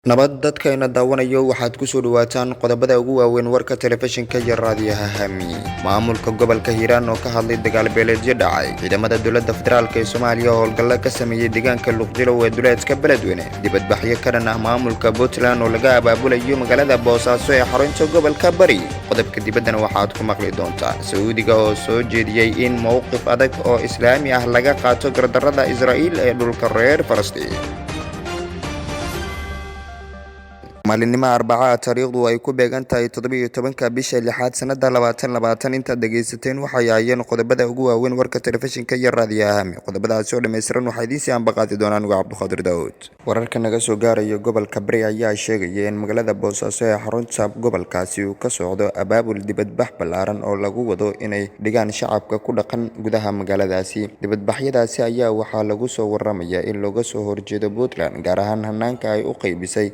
nabad dadkayna daawanayo waxaad ku soo dhawaataan qodobada ugu waaweyn warka telefishinka iyo raadiyaha hami maamulka gobolka Hiiraan oo ka hadlay dagaal beeleedyo dhacay ciidamada dawladda federaalka ee Soomaaliya oo howlgalo ka sameeyay deegaanka luuq ee duleedka baladweyne dibadbaxyo ka dhan ah maamulka Puntland oo laga abaabulayo magaalada boosaaso ee xarunta gobolka bari qodobka dibaddana waxaad ku maqli doontaa sacuudiga oo soo jeediyay in mowqif adag oo islaami ah laga qaato gardarrada Israa'iil ee dhulka reer Falastiin maalinimo Arbacada taariikhdu ay ku beegan tahay 17 bisha 6 sanada 2020 inta dhageysateen waxay ahaayeen qodobada ugu waaweyn warka telefishinka iyo raadiyaha hami qodobadaas oo dhameystiran waxay diisi aan baqaadi doonaan uga Cabdiqaadir Daawud wararka naga soo gaaraya gobolka Bari ayaa sheegaya in magaalada Boosaaso ee xarunta gobolkaasi uu ka socdo abaabul dibadbax ballaaran oo lagu wado inay dhigaan shacabka ku dhaqan gudaha magaaladaasi dibadbaxyadaasi ayaa waxaa lagu soo waramayaa in looga soo horjeedo Puntland gaar ahaan hanaanka ay u qaybisay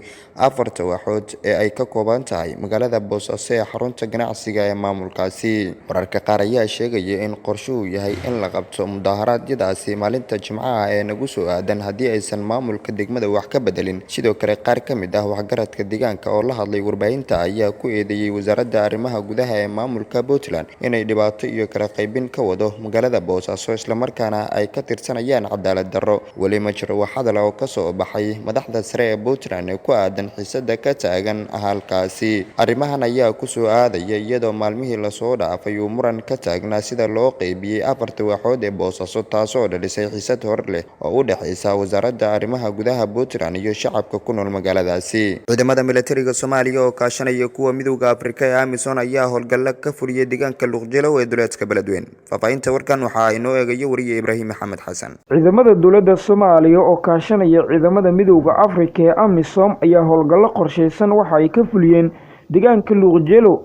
afarta waxood ee ay ka kooban tahay magaalada Boosaaso ee xarunta ganacsiga ee maamulkaasi wararka qaar ayaa sheegaya in qorshuhu yahay in la qabto mudaharaadyadaasi maalinta Jimcaha ee nagu soo aadan haddii aysan maamulka degmada wax ka bedelin sidoo kale qaar ka mid ah waxgaradka deegaanka oo la hadlay warbaahinta ayaa ku eedeeyay wasaaradda arrimaha gudaha ee maamulka Puntland inay dhibaato iyo kala qaybin ka wado magaalada Boosaaso isla markaana ay ka tirsanayaan cadaalad darro wali ma jiro wax hadal oo ka soo baxay madaxda sare ee Puntland ee ku aadan xiisada ka taagan halkaasi arrimahan ayaa ku soo aadaya iyadoo maalmihii la soo dhaafay uu muran ka taagnaa sida loo qaybiyay afarta waxood ee Boosaaso taasoo dhalisay xiisad hor leh oo u dhaxaysa wasaaradda arrimaha gudaha Puntland iyo shacabka ku nool magaaladaasi ciidamada militariga Soomaaliya oo kaashanaya kuwa midowga Afrika ee AMISOM ayaa howlgalo ka fuliyay deegaanka luuq ee duleedka baladweyne faafahinta warkan waxa ay noo eegayo wariye Ibraahim Maxamed Xasan ciidamada dawladda Soomaaliya oo kaashanaya ciidamada midowga Afrika ee AMISOM ayaa howlgalo qorsheysan waxa ay ka fuliyeen deegaanka luuq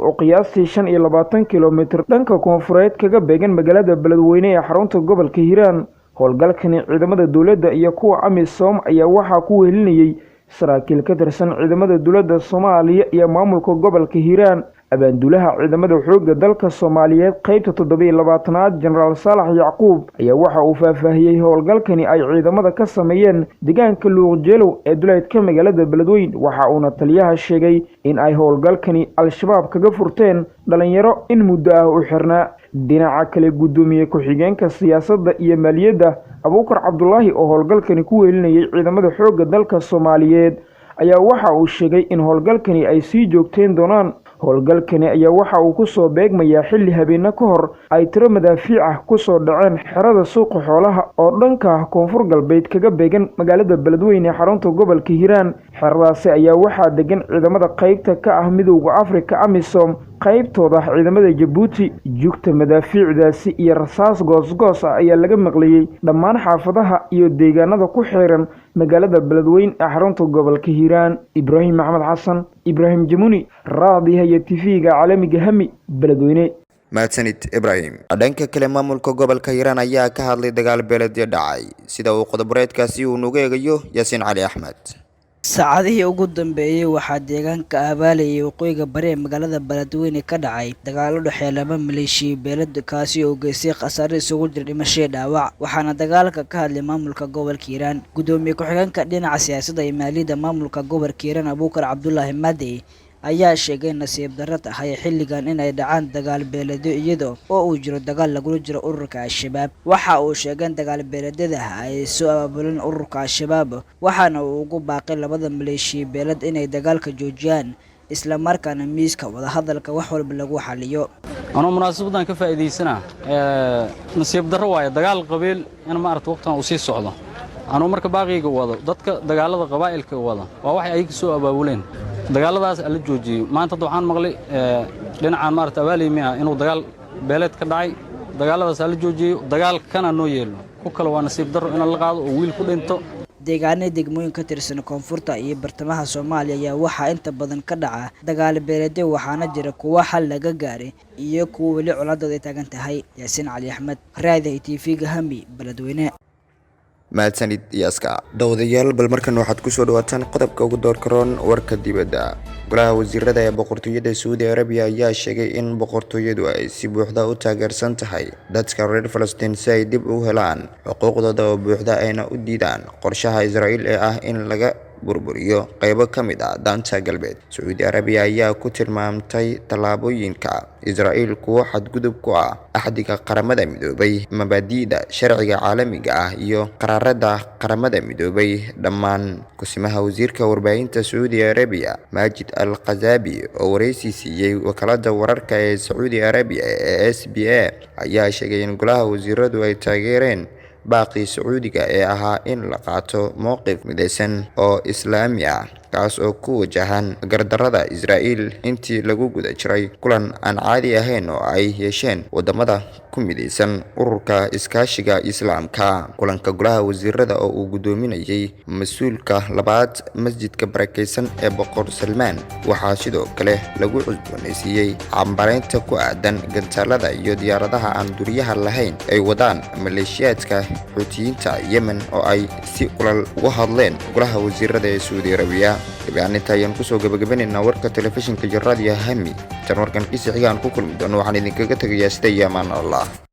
oo qiyaastii 25 kiiloomitir dhanka koonfureed kaga beegan magaalada baladweyne ee xarunta gobolka Hiiraan howlgalkani ciidamada dawladda iyo kuwa AMISOM ayaa waxa ku wehelinayay saraakiil ka tirsan ciidamada dawladda Soomaaliya iyo maamulka gobolka Hiiraan abaandulaha ciidamada xoogga dalka Soomaaliyeed qaybta 27aad General Saalax Yacquub ayaa waxa uu faahfaahiyay howlgalkani ay ciidamada ka sameeyeen deegaanka luuq ee duleedka magaalada baladweyne waxa uuna taliyaha sheegay in ay howlgalkani al-shabaab kaga furteen dhalinyaro in muddo ah u xirnaa dhinaca kale gudoomiye ku-xigeenka siyaasadda iyo maaliyadda Abuukar Cabdullaahi oo howlgalkani ku weelinayay ciidamada xoogga dalka Soomaaliyeed ayaa waxa uu sheegay in howlgalkani ay sii joogteen doonaan howlgalkani ayaa waxa uu ku soo beegmayaa xilli habeena ka hor ay tiro madaafiic ah ku soo dhaceen xerada suuqa xoolaha oo dhanka koonfur galbeed kaga beegan magaalada baladweyne ee xarunta gobolka Hiiraan xeradaasi ayaa waxaa degan ciidamada qaybta ka ah midowga Afrika AMISOM qaybtooda ciidamada Djibouti jugta madaafiicdaasi iyo rasaas goosgoos ah ayaa laga maqlayay dhammaan xaafadaha iyo deegaanada ku xeeran magaalada baladweyne ee xarunta gobolka Hiiraan Ibraahim Maxamed Xasan Ibraahim Jamuni raadiyaha iyo TV-ga caalamiga hami baladweyne mahadsanid Ibraahim dhanka kale maamulka gobolka Hiiraan ayaa ka hadlay dagaal beeleedyo dhacay sida uu qodoboreedkaasi uu nugu eegayo Yaasiin Cali Axmed saacadihii ugu dambeeyay waxaa deegaanka abaalayay waqooyiga bari ee magaalada baladweyne ka dhacay dagaalo dhexeeya laba maleeshiya beelad kaasi oo geystay khasaare isugu jira dhimasho iyo dhaawac waxaana dagaalka ka hadlay maamulka gobolka Hiiraan gudoomiye ku-xigeenka dhinaca siyaasadda iyo maaliyadda maamulka gobolka Hiiraan Abuukar Cabdullaahi Maadey ayaa sheegay nasiib darro tahay xilligan inay dhacaan dagaal beeleedyo iyadoo oo uu jiro dagaal lagula jiro ururka al-shabaab waxa uu sheegay in dagaal beeleedyada ay soo abaabuleen ururka al-shabaab waxaana uu ugu baaqay labada maleeshiya beelad inay dagaalka joojiyaan isla markaana miiska wada hadalka wax walba lagu xaliyo anoo munaasabadan ka faa'iideysana nasiib darro waaye dagaal qabiil in ma aragto waqtan uu sii socdo anoo marka baaqiga wado dadka dagaalada qabaa'ilka wada waa wax ay soo abaabuleen dagaaladaas la joojiyay maanta waxaan maqlay dhinacaan maarta abaalimi ah inuu dagaal beeleed ka dhacay dagaaladaas la joojiyay dagaal kana noo yeelo ku kala waa nasiib darro in la qaado oo wiil ku dhinto deegaanada degmooyin ka tirsan koonfurta iyo bartamaha Soomaaliya ayaa waxaa inta badan ka dhaca dagaal beeleedyo waxaana jira kuwa xal laga gaaray iyo kuwa weli colaadooda taagan tahay Yaasiin Cali Axmed raadiyaha TV-ga hami baladweyne mahadsanid Yaaska dawadayaal bal markan waxaad ku soo dhawaataan qodobka ugu doorkaroon warka dibadda golaha wasiirada ee boqortooyada Saudi Arabia ayaa sheegay in boqortooyadu ay si buuxda u taageersan tahay dadka reer Falastiin si ay dib u helaan xuquuqdooda oo buuxda ayna u diidaan qorshaha Israa'iil ee ah in laga burburiyo qaybo ka mid ah daanta galbeed. Sacuudi Arabiya ayaa ku tilmaamtay tallaabooyinka Israa'iil kuwo xadgudub ku ah axdiga qaramada midoobay, mabaadi'da sharciga caalamiga ah iyo qaraarada qaramada midoobay. Dhammaan kusimaha wasiirka warbaahinta Sacuudi Arabiya Majid al-Qazabi oo wareysi siiyay wakaalada wararka ee Sacuudi Arabiya ee SBA ayaa sheegay in golaha wasiiradu ay taageereen baaqii Sacuudiga ee ahaa in la qaato mowqif midaysan oo islaami ah kaas oo ku wajahan gardarrada Israa'iil intii lagu guda jiray kulan aan caadi ahayn oo ay yeesheen wadamada ku midaysan ururka iskaashiga Islaamka. Kulanka golaha wasiirada oo uu gudoominayay mas'uulka labaad masjidka barakeysan ee Boqor Salmaan waxaa sidoo kale lagu cusboonaysiiyay cambaareynta ku aadan gantaalada iyo diyaaradaha aan duuliyaha lahayn ay wadaan maleeshiyaadka Xuutiyiinta Yemen oo ay si kulal uga hadleen golaha wasiirada ee Sacuudi Arabiya. Gabagabada ayaan kusoo gabagabaynaa warka telefishinka raadiyaha Hami. Tan warkan kiisa xiga aan ku kulmi doono waxaan idinkaga tagayaa sida iyo amaan Allah.